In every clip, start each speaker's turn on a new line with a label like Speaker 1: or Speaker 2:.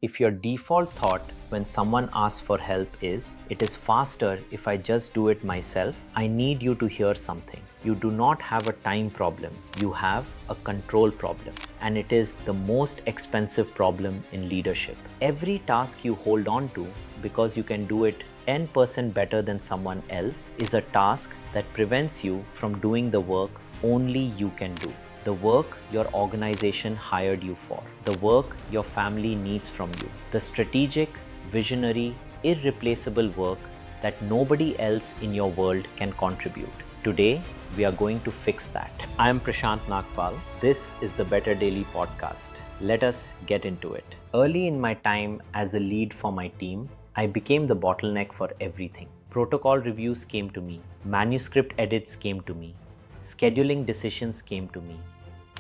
Speaker 1: If your default thought when someone asks for help is, it is faster if I just do it myself, I need you to hear something. You do not have a time problem, you have a control problem. And it is the most expensive problem in leadership. Every task you hold on to because you can do it 10% better than someone else is a task that prevents you from doing the work only you can do. The work your organization hired you for, the work your family needs from you, the strategic, visionary, irreplaceable work that nobody else in your world can contribute. Today, we are going to fix that. I am Prashant Nagpal. This is the Better Daily podcast. Let us get into it. Early in my time as a lead for my team, I became the bottleneck for everything. Protocol reviews came to me, manuscript edits came to me, scheduling decisions came to me,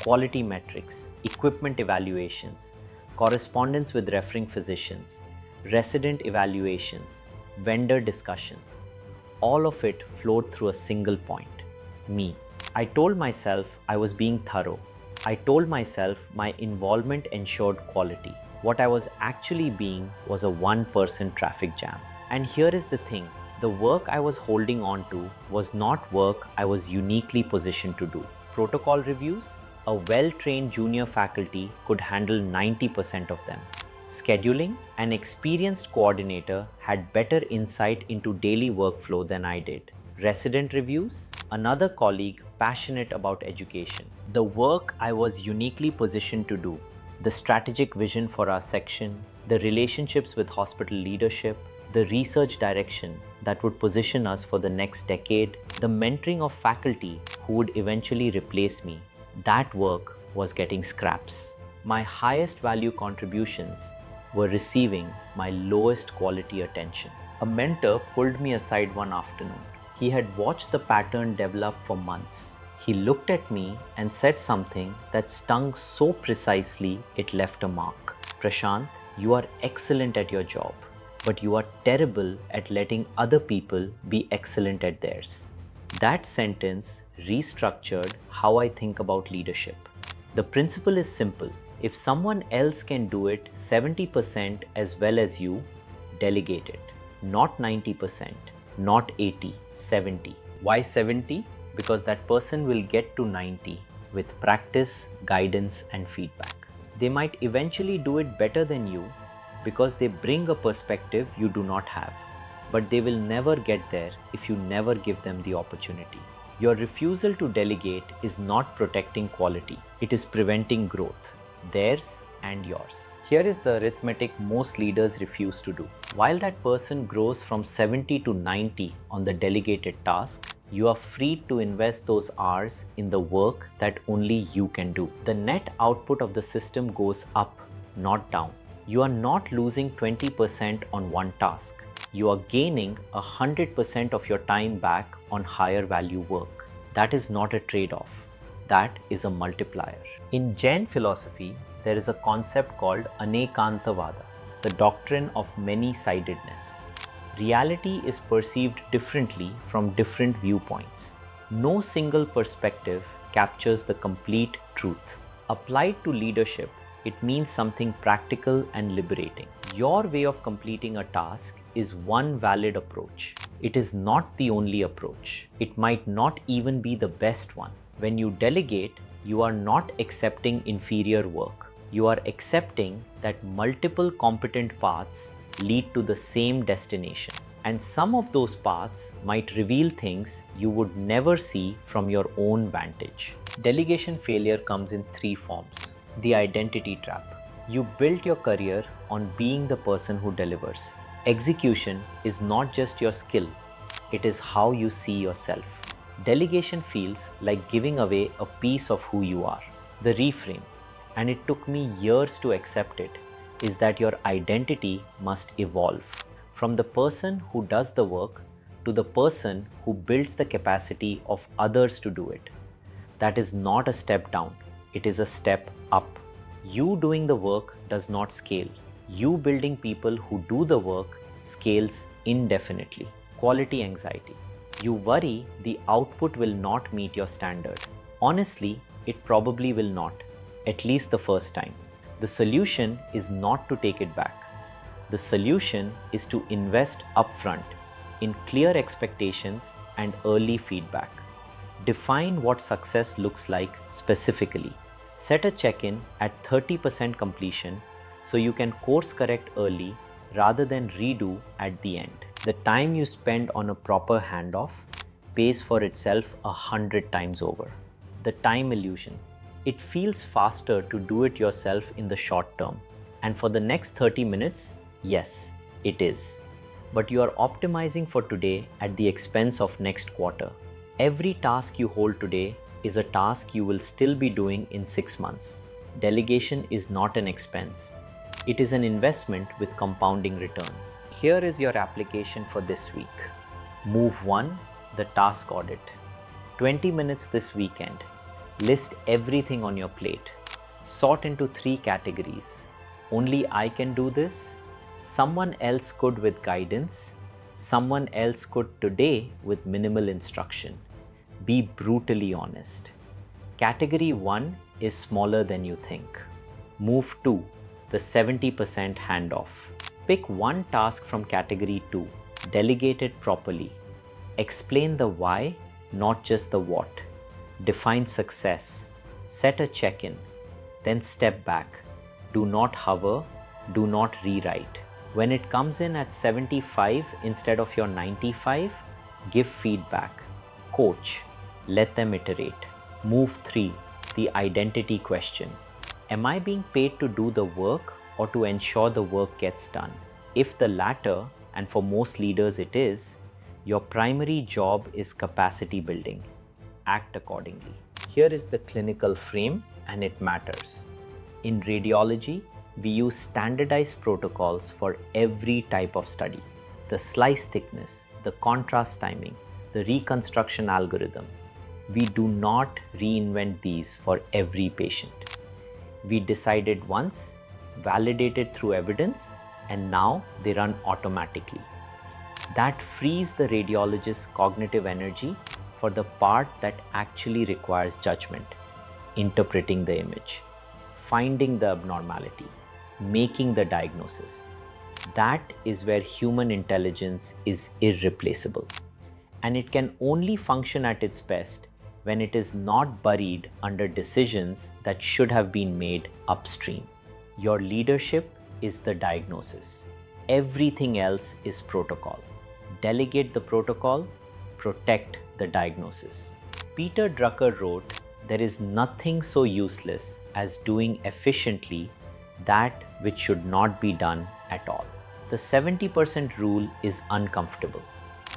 Speaker 1: quality metrics, equipment evaluations, correspondence with referring physicians, resident evaluations, vendor discussions. All of it flowed through a single point, me. I told myself I was being thorough. I told myself my involvement ensured quality. What I was actually being was a one-person traffic jam. And here is the thing, the work I was holding on to was not work I was uniquely positioned to do. Protocol reviews? A well-trained junior faculty could handle 90% of them. Scheduling? An experienced coordinator had better insight into daily workflow than I did. Resident reviews? Another colleague passionate about education. The work I was uniquely positioned to do, the strategic vision for our section, the relationships with hospital leadership, the research direction that would position us for the next decade, the mentoring of faculty who would eventually replace me. That work was getting scraps. My highest value contributions were receiving my lowest quality attention. A mentor pulled me aside one afternoon. He had watched the pattern develop for months. He looked at me and said something that stung so precisely it left a mark. Prashant, you are excellent at your job, but you are terrible at letting other people be excellent at theirs. That sentence restructured how I think about leadership. The principle is simple. If someone else can do it 70% as well as you, delegate it. Not 90%, not 80, 70. Why 70? Because that person will get to 90 with practice, guidance, and feedback. They might eventually do it better than you because they bring a perspective you do not have. But they will never get there if you never give them the opportunity. Your refusal to delegate is not protecting quality, it is preventing growth, theirs and yours. Here is the arithmetic most leaders refuse to do. While that person grows from 70 to 90 on the delegated task, you are free to invest those hours in the work that only you can do. The net output of the system goes up, not down. You are not losing 20% on one task. You are gaining 100% of your time back on higher value work. That is not a trade-off. That is a multiplier. In Jain philosophy, there is a concept called Anekantavada, the doctrine of many-sidedness. Reality is perceived differently from different viewpoints. No single perspective captures the complete truth. Applied to leadership, it means something practical and liberating. Your way of completing a task is one valid approach. It is not the only approach. It might not even be the best one. When you delegate, you are not accepting inferior work. You are accepting that multiple competent paths lead to the same destination. And some of those paths might reveal things you would never see from your own vantage. Delegation failure comes in three forms. The identity trap. You built your career on being the person who delivers. Execution is not just your skill, it is how you see yourself. Delegation feels like giving away a piece of who you are. The reframe, and it took me years to accept it, is that your identity must evolve from the person who does the work to the person who builds the capacity of others to do it. That is not a step down, it is a step up. You doing the work does not scale. You building people who do the work scales indefinitely. Quality anxiety. You worry the output will not meet your standard. Honestly, it probably will not, at least the first time. The solution is not to take it back. The solution is to invest upfront in clear expectations and early feedback. Define what success looks like specifically. Set a check-in at 30% completion so you can course correct early rather than redo at the end. The time you spend on a proper handoff pays for itself 100 times over. The time illusion. It feels faster to do it yourself in the short term. And for the next 30 minutes, yes, it is. But you are optimizing for today at the expense of next quarter. Every task you hold today is a task you will still be doing in 6 months. Delegation is not an expense. It is an investment with compounding returns. Here is your application for this week. Move 1, the task audit. 20 minutes this weekend. List everything on your plate. Sort into 3 categories. Only I can do this. Someone else could with guidance. Someone else could today with minimal instruction. Be brutally honest. Category 1 is smaller than you think. Move 2, the 70% handoff. Pick one task from category 2. Delegate it properly. Explain the why, not just the what. Define success. Set a check-in. Then step back. Do not hover. Do not rewrite. When it comes in at 75 instead of your 95, give feedback. Coach. Let them iterate. Move 3, the identity question. Am I being paid to do the work or to ensure the work gets done? If the latter, and for most leaders it is, your primary job is capacity building. Act accordingly. Here is the clinical frame, and it matters. In radiology, we use standardized protocols for every type of study. The slice thickness, the contrast timing, the reconstruction algorithm. We do not reinvent these for every patient. We decided once, validated through evidence, and now they run automatically. That frees the radiologist's cognitive energy for the part that actually requires judgment, interpreting the image, finding the abnormality, making the diagnosis. That is where human intelligence is irreplaceable. And it can only function at its best when it is not buried under decisions that should have been made upstream. Your leadership is the diagnosis. Everything else is protocol. Delegate the protocol, protect the diagnosis. Peter Drucker wrote, "There is nothing so useless as doing efficiently that which should not be done at all." The 70% rule is uncomfortable.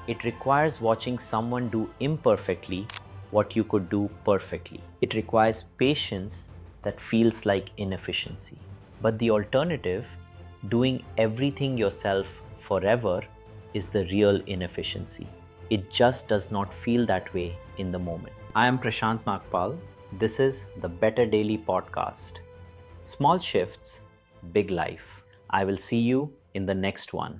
Speaker 1: It requires watching someone do imperfectly what you could do perfectly. It requires patience that feels like inefficiency. But the alternative, doing everything yourself forever, is the real inefficiency. It just does not feel that way in the moment. I am Prashant Nagpal. This is the Better Daily Podcast. Small shifts, big life. I will see you in the next one.